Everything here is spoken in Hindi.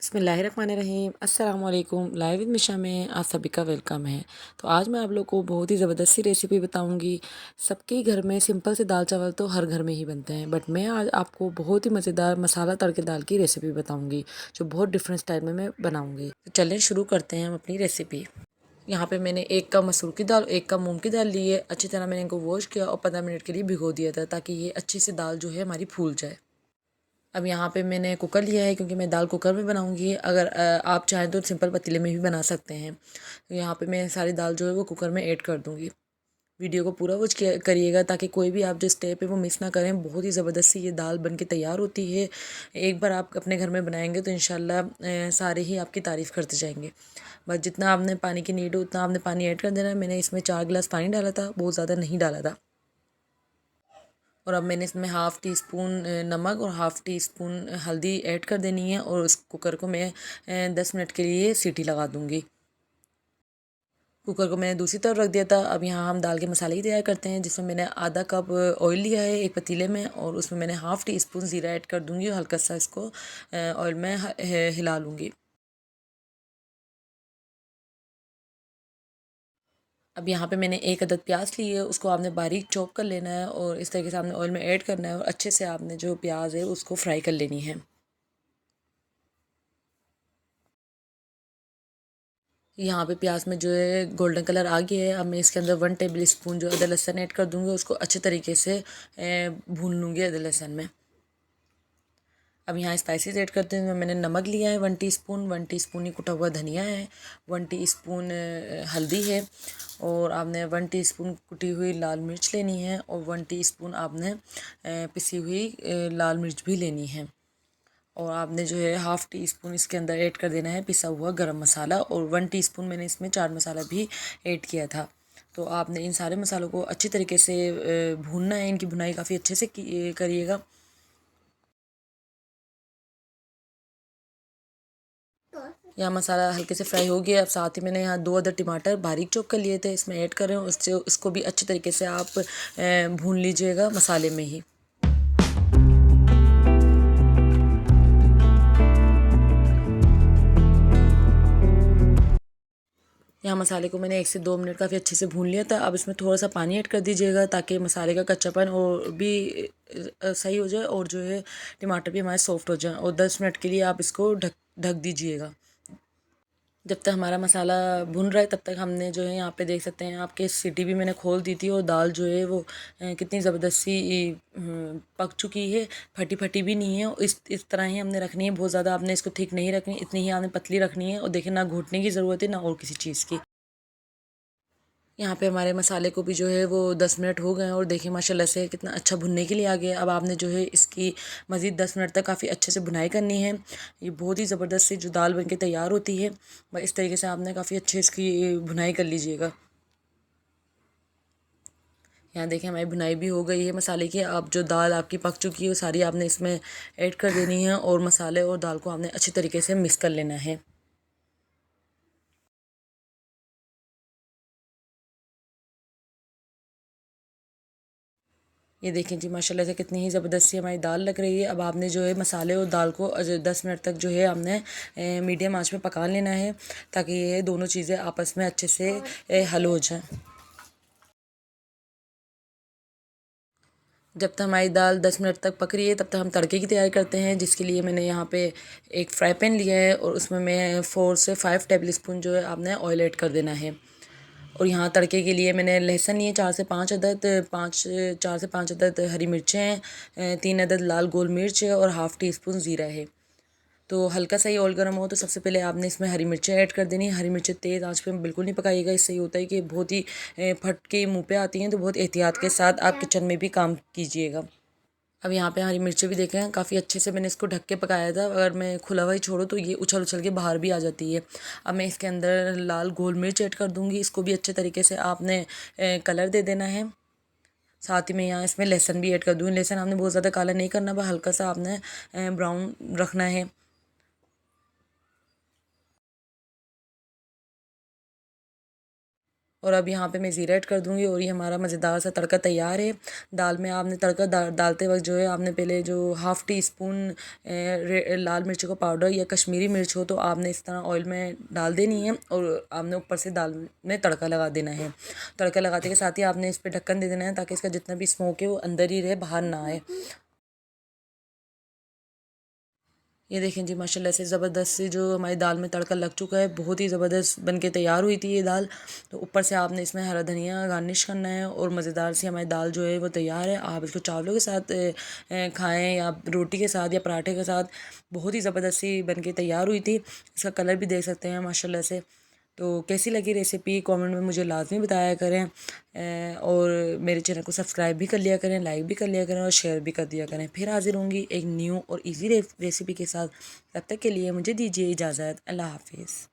बिस्मिल्लाहिर्रहमानिर्रहीम अस्सलाम वालेकुम। लाइव विद मिशा में आप सभी का वेलकम है। तो आज मैं आप लोग को बहुत ही ज़बरदस्त सी रेसिपी बताऊंगी। सबके घर में सिंपल से दाल चावल तो हर घर में ही बनते हैं, बट मैं आज आपको बहुत ही मज़ेदार मसाला तड़के दाल की रेसिपी बताऊंगी जो बहुत डिफरेंट स्टाइल में मैं बनाऊंगी। तो चलें शुरू करते हैं हम अपनी रेसिपी। यहाँ पे मैंने 1 कप मसूर की दाल, 1 कप मूंग की दाल ली है। अच्छी तरह मैंने इनको वॉश किया और 15 मिनट के लिए भिगो दिया था ताकि ये अच्छी से दाल जो है हमारी फूल जाए। अब यहाँ पे मैंने कुकर लिया है क्योंकि मैं दाल कुकर में बनाऊंगी। अगर आप चाहें तो सिंपल पतीले में भी बना सकते हैं। तो यहाँ पे मैं सारी दाल जो है वो कुकर में ऐड कर दूंगी। वीडियो को पूरा वॉच करिएगा ताकि कोई भी आप जो स्टेप है वो मिस ना करें। बहुत ही ज़बरदस्ती ये दाल बन के तैयार होती है। एक बार आप अपने घर में बनाएंगे तो इंशाल्लाह सारे ही आपकी तारीफ़ करते जाएंगे। बस जितना आपने पानी की नीड हो उतना आपने पानी ऐड कर देना है। मैंने इसमें 4 गिलास पानी डाला था, बहुत ज़्यादा नहीं डाला था। और अब मैंने इसमें हाफ़ टी स्पून नमक और हाफ़ टी स्पून हल्दी ऐड कर देनी है और उस कुकर को मैं 10 मिनट के लिए सीटी लगा दूंगी। कुकर को मैंने दूसरी तरफ रख दिया था। अब यहाँ हम दाल के मसाले ही तैयार करते हैं, जिसमें मैंने आधा कप ऑयल लिया है एक पतीले में और उसमें मैंने हाफ़ टी स्पून ज़ीरा ऐड कर दूंगी और हल्का सा इसको ऑयल में हिला लूँगी। अब यहाँ पे मैंने 1 अदद प्याज ली है, उसको आपने बारीक चॉप कर लेना है और इस तरीके से आपने ऑयल में ऐड करना है और अच्छे से आपने जो प्याज है उसको फ्राई कर लेनी है। यहाँ पे प्याज में जो है गोल्डन कलर आ गया है। अब मैं इसके अंदर 1 टेबल स्पून जो अदरक लहसुन ऐड कर दूँगी, उसको अच्छे तरीके से भून लूँगी अदरक लहसुन में। अब यहाँ स्पाइसेस ऐड करते हैं। मैंने नमक लिया है 1 टीस्पून, 1 टीस्पून ही कुटा हुआ धनिया है, 1 टीस्पून हल्दी है और आपने 1 टीस्पून कुटी हुई लाल मिर्च लेनी है और 1 टीस्पून आपने पिसी हुई लाल मिर्च भी लेनी है। और आपने जो है हाफ़ टी स्पून इसके अंदर ऐड कर देना है पिसा हुआ गरम मसाला और 1 टीस्पून मैंने इसमें चाट मसाला भी ऐड किया था। तो आपने इन सारे मसालों को अच्छी तरीके से भूनना है। इनकी भुनाई काफ़ी अच्छे से करिएगा। यहाँ मसाला हल्के से फ्राई हो गया। अब साथ ही मैंने यहाँ 2 अदर टमाटर बारीक चॉप कर लिए थे, इसमें ऐड कर रहे हैं। उससे इसको भी अच्छे तरीके से आप भून लीजिएगा मसाले में ही। यहाँ मसाले को मैंने 1 से 2 मिनट काफ़ी अच्छे से भून लिया था। अब इसमें थोड़ा सा पानी ऐड कर दीजिएगा ताकि मसाले का कच्चापन और भी सही हो जाए और जो है टमाटर भी हमारे सॉफ्ट हो जाए। और 10 मिनट के लिए आप इसको ढक ढक दीजिएगा। जब तक हमारा मसाला भुन रहा है तब तक हमने जो है यहाँ पे देख सकते हैं आपके सीटी भी मैंने खोल दी थी और दाल जो है वो कितनी ज़बरदस्ती पक चुकी है। फटी फटी भी नहीं है। इस तरह ही हमने रखनी है। बहुत ज़्यादा आपने इसको थिक नहीं रखनी, इतनी ही आपने पतली रखनी है। और देखिए ना घुटने की ज़रूरत है ना और किसी चीज़ की। यहाँ पे हमारे मसाले को भी जो है वो 10 मिनट हो गए हैं और देखिए माशाल्लाह से कितना अच्छा भुनने के लिए आ गया। अब आपने जो है इसकी मज़ीद 10 मिनट तक काफ़ी अच्छे से भुनाई करनी है। ये बहुत ही ज़बरदस्त सी जो दाल बनके तैयार होती है, बस इस तरीके से आपने काफ़ी अच्छे इसकी भुनाई कर लीजिएगा। यहाँ देखिए हमारी भुनाई भी हो गई है मसाले की। अब जो दाल आपकी पक चुकी है वो सारी आपने इसमें ऐड कर देनी है और मसाले और दाल को आपने अच्छी तरीके से मिक्स कर लेना है। ये देखें जी माशाल्लाह से कितनी ही ज़बरदस्ती हमारी दाल लग रही है। अब आपने जो है मसाले और दाल को 10 मिनट तक जो है हमने मीडियम आंच में पका लेना है ताकि ये दोनों चीज़ें आपस में अच्छे से हल हो जाएं। जब तक हमारी दाल 10 मिनट तक पक रही है तब तक हम तड़के की तैयारी करते हैं, जिसके लिए मैंने यहाँ पे एक फ्राई पैन लिया है और उसमें मैं 4 से 5 टेबल स्पून जो है आपने ऑयल ऐड कर देना है। और यहाँ तड़के के लिए मैंने लहसुन लिए 4 से 5 अदद, 4 से 5 अदद हरी मिर्चें हैं, 3 अदद लाल गोल मिर्च है और हाफ़ टी स्पून ज़ीरा है। तो हल्का सा ही ऑयल गर्म हो तो सबसे पहले आपने इसमें हरी मिर्चें ऐड कर देनी है। हरी मिर्चें तेज़ आंच पे बिल्कुल नहीं पकाइएगा, इससे ये होता है कि बहुत ही फट के मुँह पे आती हैं। तो बहुत एहतियात के साथ आप किचन में भी काम कीजिएगा। अब यहाँ पे हरी मिर्चें भी देखें काफ़ी अच्छे से मैंने इसको ढक के पकाया था। अगर मैं खुला हुआ ही छोड़ूँ तो ये उछल उछल के बाहर भी आ जाती है। अब मैं इसके अंदर लाल गोल मिर्च ऐड कर दूँगी। इसको भी अच्छे तरीके से आपने कलर दे देना है। साथ ही मैं यहाँ इसमें लहसुन भी ऐड कर दूँगी। लहसुन आपने बहुत ज़्यादा काला नहीं करना, बस हल्का सा आपने ब्राउन रखना है। और अब यहाँ पे मैं ज़ीरा ऐड कर दूँगी और ये हमारा मज़ेदार सा तड़का तैयार है। दाल में आपने तड़का डालते वक्त जो है आपने पहले जो हाफ़ टी स्पून लाल मिर्च का पाउडर या कश्मीरी मिर्च हो तो आपने इस तरह ऑयल में डाल देनी है और आपने ऊपर से दाल में तड़का लगा देना है। तड़का लगाते के साथ ही आपने इस पर ढक्कन दे देना है ताकि इसका जितना भी स्मोक है वो अंदर ही रहे, बाहर ना आए। ये देखें जी माशाल्लाह से ज़बरदस्त सी जो हमारी दाल में तड़का लग चुका है, बहुत ही ज़बरदस्त बन के तैयार हुई थी ये दाल। तो ऊपर से आपने इसमें हरा धनिया गार्निश करना है और मज़ेदार सी हमारी दाल जो है वो तैयार है। आप इसको चावलों के साथ खाएँ या रोटी के साथ या पराठे के साथ। बहुत ही ज़बरदस्त सी बन के तैयार हुई थी। इसका कलर भी देख सकते हैं माशाल्लाह से। तो कैसी लगी रेसिपी कमेंट में मुझे लाजमी बताया करें। और मेरे चैनल को सब्सक्राइब भी कर लिया करें, लाइक भी कर लिया करें और शेयर भी कर दिया करें। फिर हाजिर होंगी एक न्यू और इजी रेसिपी के साथ। तब तक के लिए मुझे दीजिए इजाज़त। अल्लाह हाफिज़।